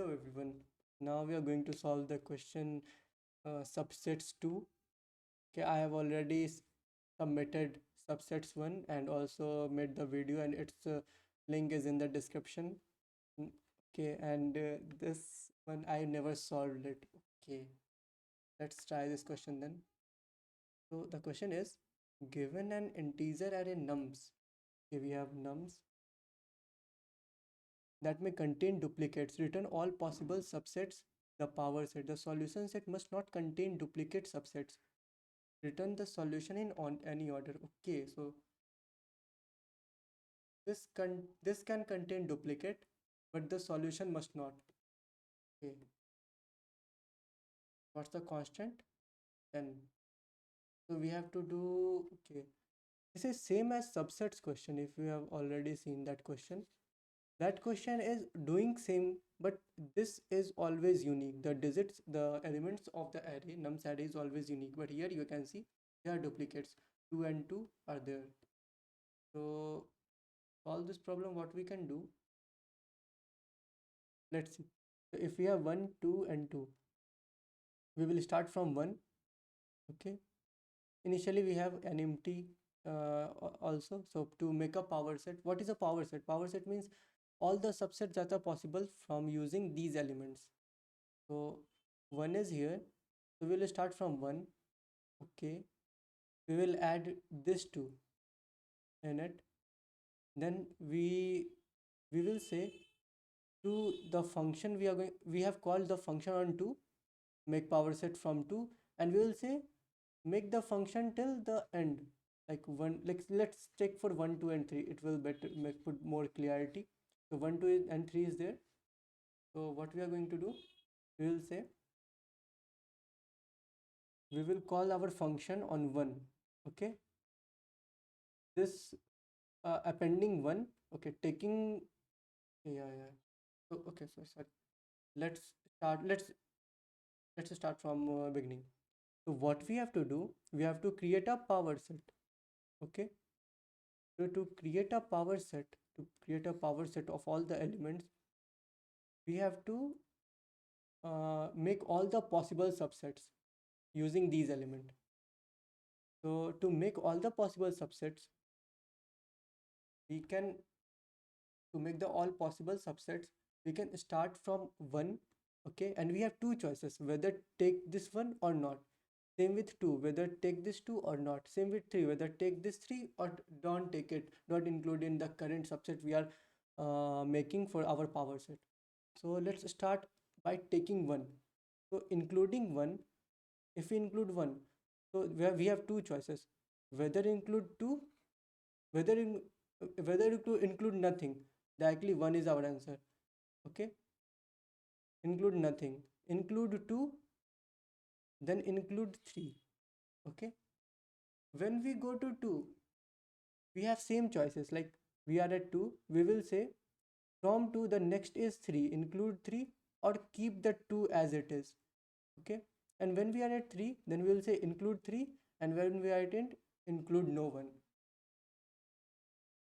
Hello everyone. Now we are going to solve the question subsets 2. Okay, I have already submitted subsets 1 and also made the video, and its link is in the description. Mm, Okay, and this one I never solved it. Okay, let's try this question then. So the question is, given an integer array nums, okay, we have nums that may contain duplicates, return all possible subsets, the power set. The solution set must not contain duplicate subsets. Return the solution in on any order. Okay, so this can contain duplicate, but the solution must not. Okay, what's the constant? Then so we have to do, okay. This is same as subsets question. If you have already seen that question is doing same, but this is always unique. The digits, the elements of the array, nums array is always unique. But here you can see there are duplicates. 2 and 2 are there. So solve this problem, what we can do, let's see. So if we have 1, 2 and 2, we will start from 1. Okay, initially we have an empty also. So to make a power set, what is a power set? Power set means all the subsets that are possible from using these elements. So 1 is here, so we will start from 1. Okay, we will add this 2 in it. Then we will say to the function we have called the function on 2, make power set from 2, and we will say make the function till the end, like one, like let's check for 1, 2 and 3. It will better make put more clarity. So 1, 2 and 3 is there. So what we are going to do, we will say we will call our function on 1. Okay, this appending 1. Okay, taking, yeah. So okay, so sorry, let's start, let's start from beginning. So what we have to do, we have to create a power set. Okay, so to create a power set, of all the elements, we have to make all the possible subsets using these elements. So to make all the possible subsets, we can, to make the all possible subsets, we can start from 1. Okay, and we have two choices, whether take this one or not. Same with 2, whether take this 2 or not. Same with 3, whether take this 3 or don't take it, not include in the current subset we are making for our power set. So let's start by taking 1. So including 1, if we include 1, so we have two choices, whether include 2, whether in, whether to include nothing. Directly 1 is our answer. Okay, include nothing, include 2, then include 3. Okay, when we go to 2, we have same choices, like we are at 2, we will say from 2 the next is 3, include 3 or keep the 2 as it is. Okay, and when we are at 3, then we will say include 3, and when we are at end, include no one.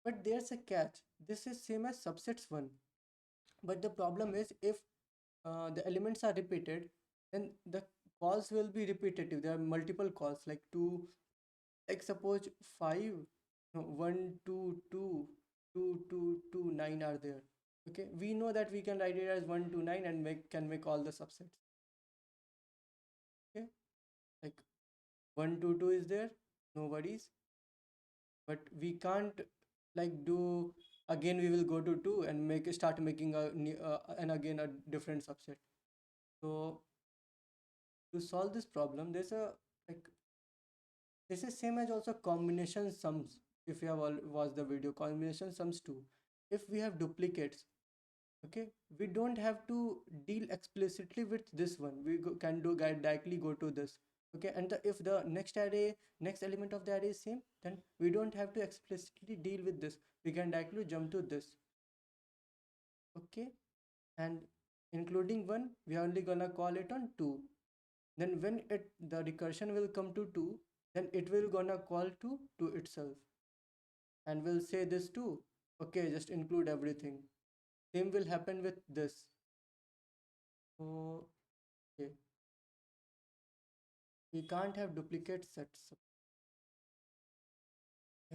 But there's a catch, this is same as subsets 1, but the problem is if the elements are repeated, then the calls will be repetitive. There are multiple calls, like 2, like suppose 5, no, 1 2 2 2 2 2 9 are there. Okay, we know that we can write it as 1 2 9 and make all the subsets. Okay, like 1 2 2 is there, no worries, but we can't like do again. We will go to 2 and start making a and again a different subset. So to solve this problem, there's a, like, this is same as also combination sums. If you have all watched the video, combination sums too, if we have duplicates, okay, we don't have to deal explicitly with this one. We can do directly go to this. Okay, and if the next element of the array is same, then we don't have to explicitly deal with this. We can directly jump to this. Okay, and including 1, we are only gonna call it on 2. Then when the recursion will come to 2, then it will gonna call to 2 itself, and will say this too. Okay, just include everything. Same will happen with this. So okay, we can't have duplicate sets.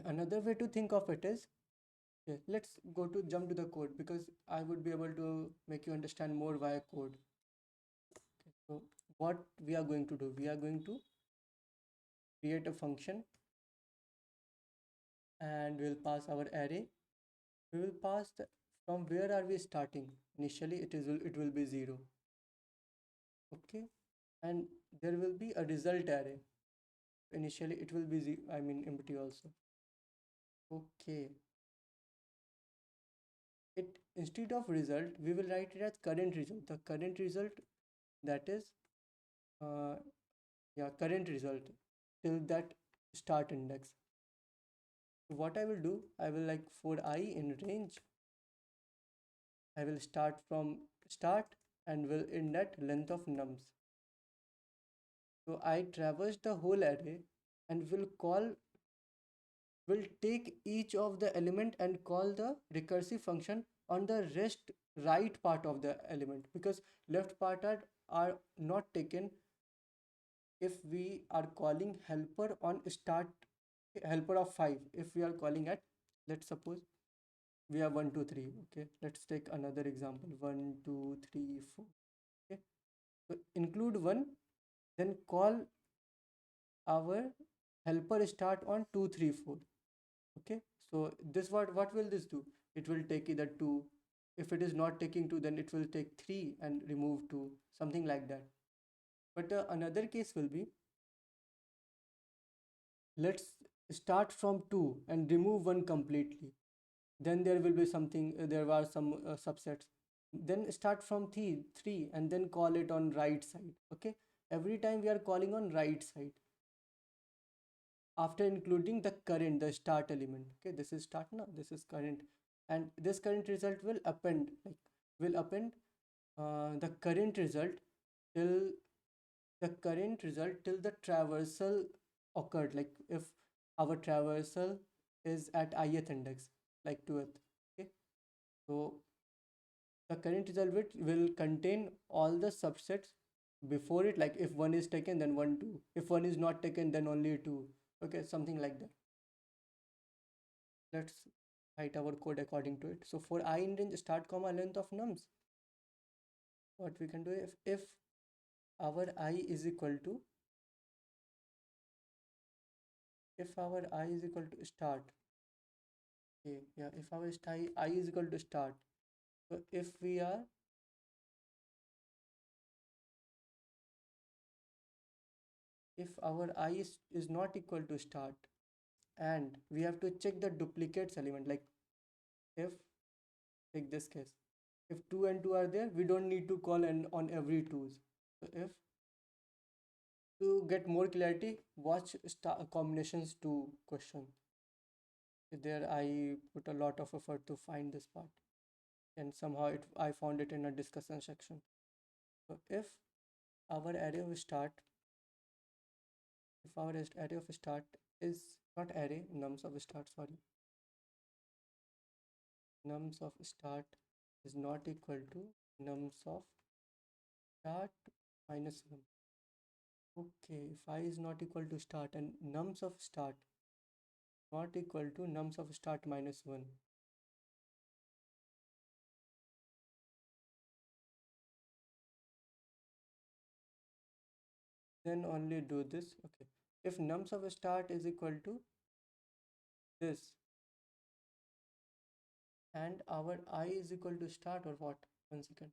Another way to think of it is, okay, let's go to jump to the code because I would be able to make you understand more via code. Okay, so what we are going to do, we are going to create a function and we'll pass our array. We will pass from where are we starting? Initially it will be 0. Okay, and there will be a result array. Initially it will be I mean empty also. Okay, it instead of result we will write it as current result. The current result, that is uh, yeah, current result till that start index. So what I will do, I will like for I in range, I will start from start and will end at length of nums. So I traverse the whole array and will take each of the element and call the recursive function on the rest right part of the element, because left part are not taken if we are calling helper on start, helper of 5. If we are calling at, let's suppose we have 1 2 3. Okay, let's take another example, 1 2 3 4. Okay, so include 1, then call our helper start on 2 3 4. Okay, so this, what will this do, it will take either 2, if it is not taking 2 then it will take 3 and remove 2, something like that. But another case will be, let's start from 2 and remove 1 completely, then there will be something, there are some subsets, then start from 3 and then call it on right side. Okay, every time we are calling on right side after including the current, the start element. Okay, this is start now, this is current, and this current result will append, like will append the current result till the traversal occurred, like if our traversal is at ith index, like 2th. Okay, so the current result will contain all the subsets before it, like if one is taken then 1 2, if one is not taken then only 2. Okay, something like that. Let's write our code according to it. So for I in range start comma length of nums, what we can do, if our I is equal to, if our I is equal to start. Okay, yeah, if our I is equal to start, so if our I is not equal to start, and we have to check the duplicates element, like if, take this case, if 2 and 2 are there, we don't need to call on every 2's. So if, to get more clarity, watch combinations 2 question. There I put a lot of effort to find this part, and somehow I found it in a discussion section. So if our array of start, if our array of start is not array, nums of start, sorry, nums of start is not equal to nums of start minus 1. Okay, if I is not equal to start and nums of start not equal to nums of start minus 1, then only do this. Okay, if nums of start is equal to this and our I is equal to start, or what, 1 second,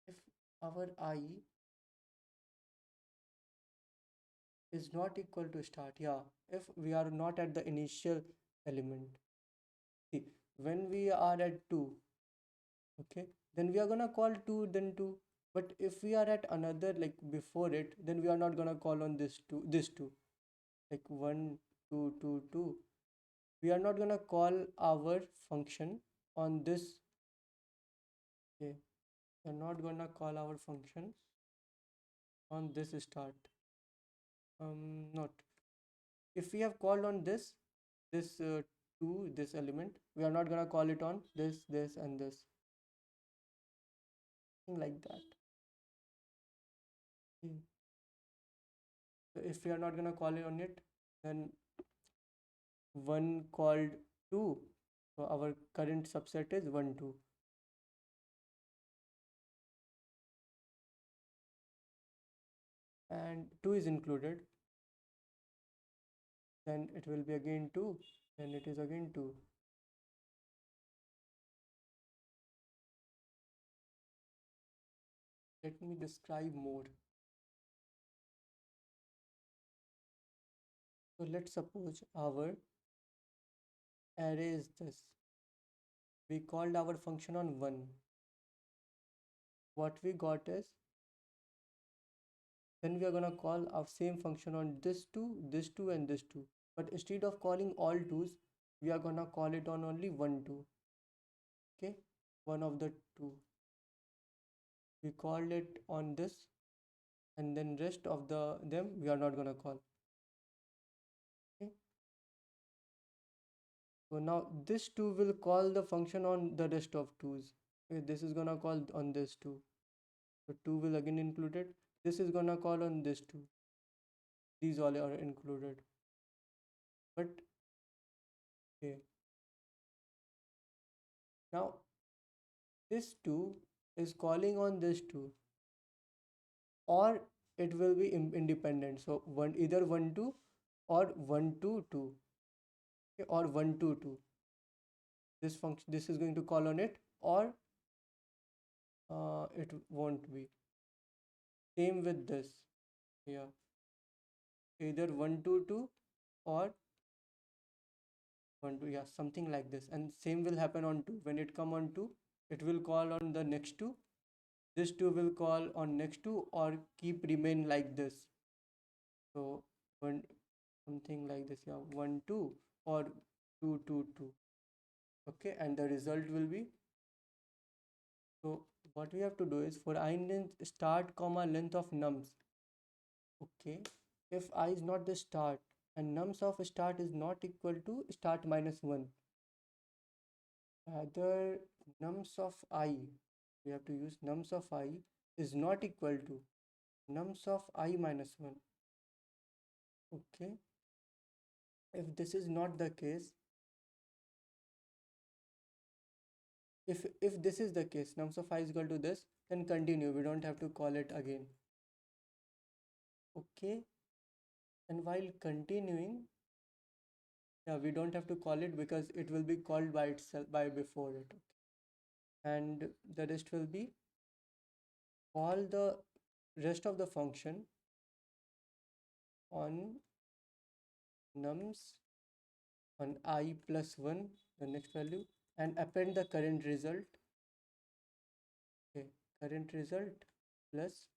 if our I is not equal to start, yeah, if we are not at the initial element. See, when we are at 2, okay, then we are gonna call 2 then 2, but if we are at another, like before it, then we are not gonna call on this 2, like 1 2 2 2, we are not gonna call our function on this. Okay, we are not gonna call our function on this start, not, if we have called on this 2, this element, we are not gonna call it on this and this. something like that. Okay. So if we are not gonna call it on it, then one called 2, so our current subset is 1 2, and 2 is included, then it will be again 2, then it is again 2. Let me describe more. So let's suppose our array is this. We called our function on 1. What we got is, then we are gonna call our same function on this 2 and this 2. But instead of calling all 2's, we are gonna call it on only 1 2. Okay, one of the 2. We called it on this, and then rest of them we are not gonna call. Okay, so now this 2 will call the function on the rest of 2's. Okay, this is gonna call on this 2, so 2 will again included. This is gonna call on this 2. These all are included. But okay, now this 2 is calling on this 2, or it will be independent. So one, either 1 2 or 1 2 2. Okay, or 1 2 2. This function, this is going to call on it, or it won't be. Same with this. Yeah, either 1 2 2 or 1 2, yeah, something like this. And same will happen on 2. When it come on 2, it will call on the next 2. This 2 will call on next 2, or keep remain like this. So one, something like this, yeah, 1 2 or 2 2 2. Okay, and the result will be, so what we have to do is, for I length start comma length of nums. Okay, if I is not the start and nums of start is not equal to start minus 1, rather nums of I, we have to use nums of I is not equal to nums of I minus 1. Okay, if this is not the case, if this is the case, nums of I is equal to this, then continue, we don't have to call it again. Okay, and while continuing, yeah, we don't have to call it because it will be called by itself by before it. Okay. And the rest will be call the rest of the function on nums on I plus 1, the next value, and append the current result. Okay, current result plus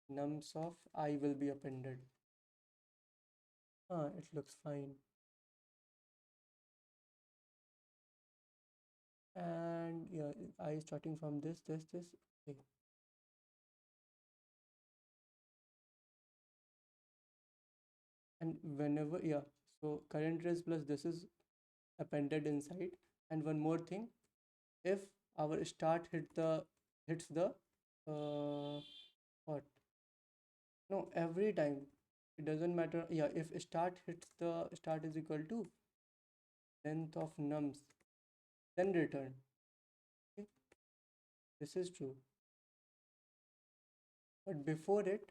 nums of I will be appended. It looks fine. And yeah, I starting from this. Okay. And whenever, yeah, so current res plus this is appended inside. And one more thing, if our start hits the what, no, every time, it doesn't matter, yeah, if start hits the start is equal to length of nums, then return. Okay, this is true, but before it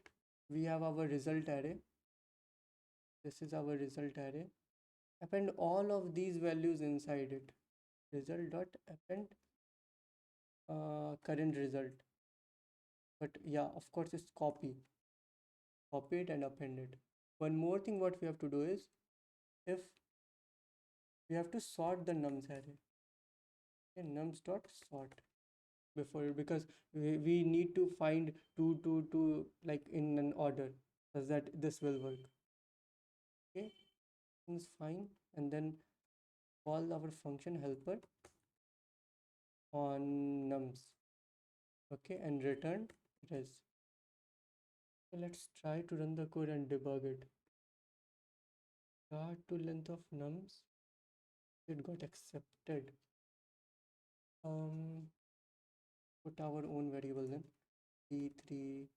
we have our result array. This is our result array. Append all of these values inside it. Result dot append current result. But yeah, of course, it's copy it and append it. One more thing what we have to do is, if we have to sort the nums array. Okay, nums dot sort before it, because we need to find 2 2 2 like in an order, so that this will work. Okay, it's fine. And then call our function helper on nums. Okay, and return res. So let's try to run the code and debug it. Start to length of nums, it got accepted. put our own variable then. 3, 3,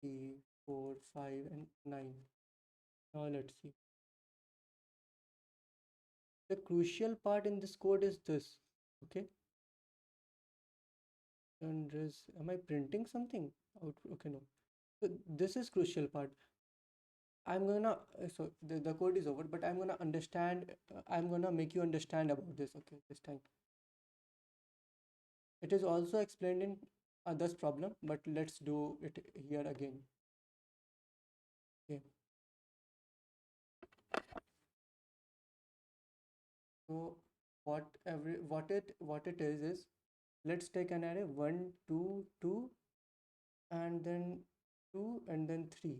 3, 4, 5, and 9. Now let's see. The crucial part in this code is this. Okay. And am I printing something out? Okay, no. So this is crucial part. I'm gonna so the code is over, but I'm gonna understand. I'm gonna make you understand about this. Okay, this time. It is also explained in this problem, but let's do it here again. Okay. So what it is let's take an array 1, 2, 2, and then 2, and then 3.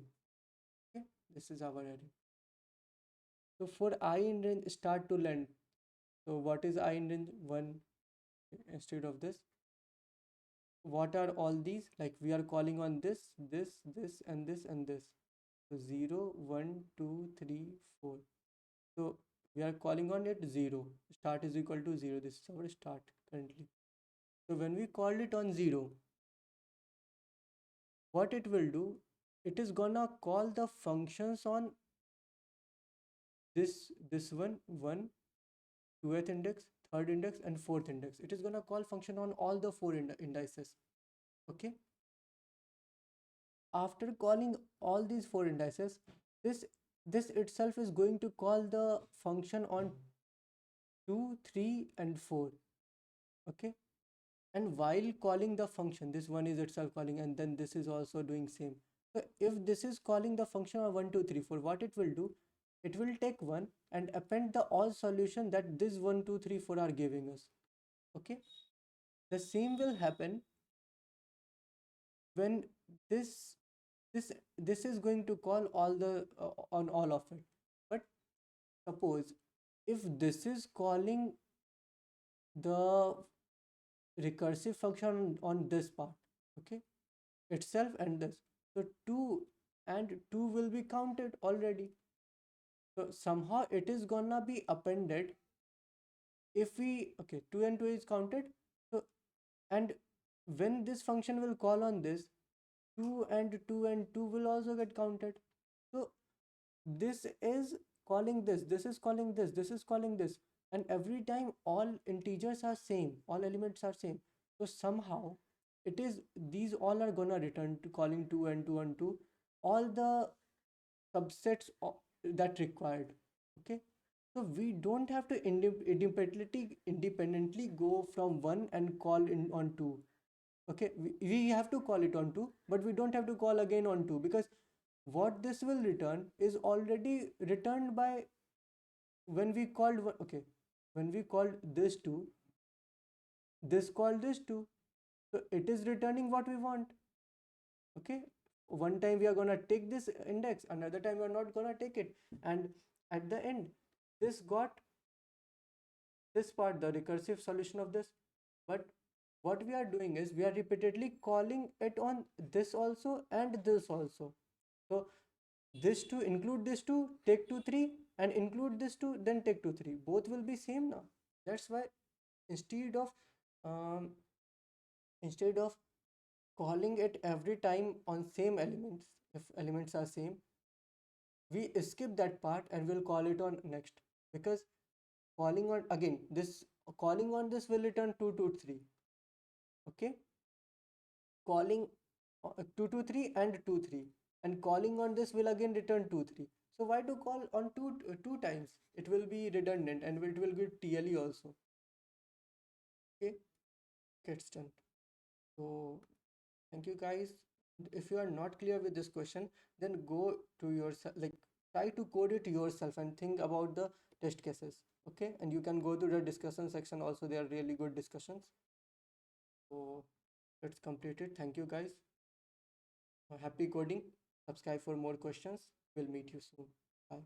Okay, this is our array. So for I in range start to length. So what is I in range? 1 instead of this. What are all these? Like we are calling on this, and this, and this. So 0, 1, 2, 3, 4. So we are calling on it 0. Start is equal to 0. This is our start currently. So when we called it on 0, what it will do, it is gonna call the functions on this one, 2th index, 3rd index, and 4th index. It is gonna call function on all the 4 indices. Okay. After calling all these 4 indices, this itself is going to call the function on 2, 3, and 4. Okay. And while calling the function, this one is itself calling, and then this is also doing same. So if this is calling the function of 1, 2, 3, 4, what it will do, it will take 1 and append the all solution that this 1, 2, 3, 4 are giving us. Okay. The same will happen when this this is going to call all the on all of it. But suppose if this is calling the recursive function on this part, okay, itself, and this, so 2 and 2 will be counted already. So somehow it is gonna be appended. If we, okay, 2 and 2 is counted. So and when this function will call on this, 2 and 2 and 2 will also get counted. So this is calling this is calling this is calling this, and every time all integers are same, all elements are same. So somehow it is these all are gonna return to calling 2 and 2 and 2, all the subsets that required. Okay. So we don't have to independently go from 1 and call in on 2. Okay, we have to call it on 2, but we don't have to call again on 2, because what this will return is already returned by when we called okay, when we called this 2, this called this 2. So it is returning what we want. Okay, one time we are gonna take this index, another time we are not gonna take it, and at the end this got this part, the recursive solution of this. But what we are doing is we are repeatedly calling it on this also and this also. So this to include this to take 2 3, and include this to then take 2 3, both will be same now. That's why instead of um, instead of calling it every time on same elements, if elements are same, we skip that part and we'll call it on next. Because calling on again this, calling on this will return 2 2 3. Okay, calling 2 2 3 and 2 3, and calling on this will again return 2 3. So why to call on two times? It will be redundant and it will give TLE also. Okay, gets done. So thank you guys. If you are not clear with this question, then go to yourself, like try to code it yourself and think about the test cases. Okay, and you can go to the discussion section also, they are really good discussions. So let's complete it. Thank you guys. Happy coding. Subscribe for more questions. We'll meet you soon. Bye.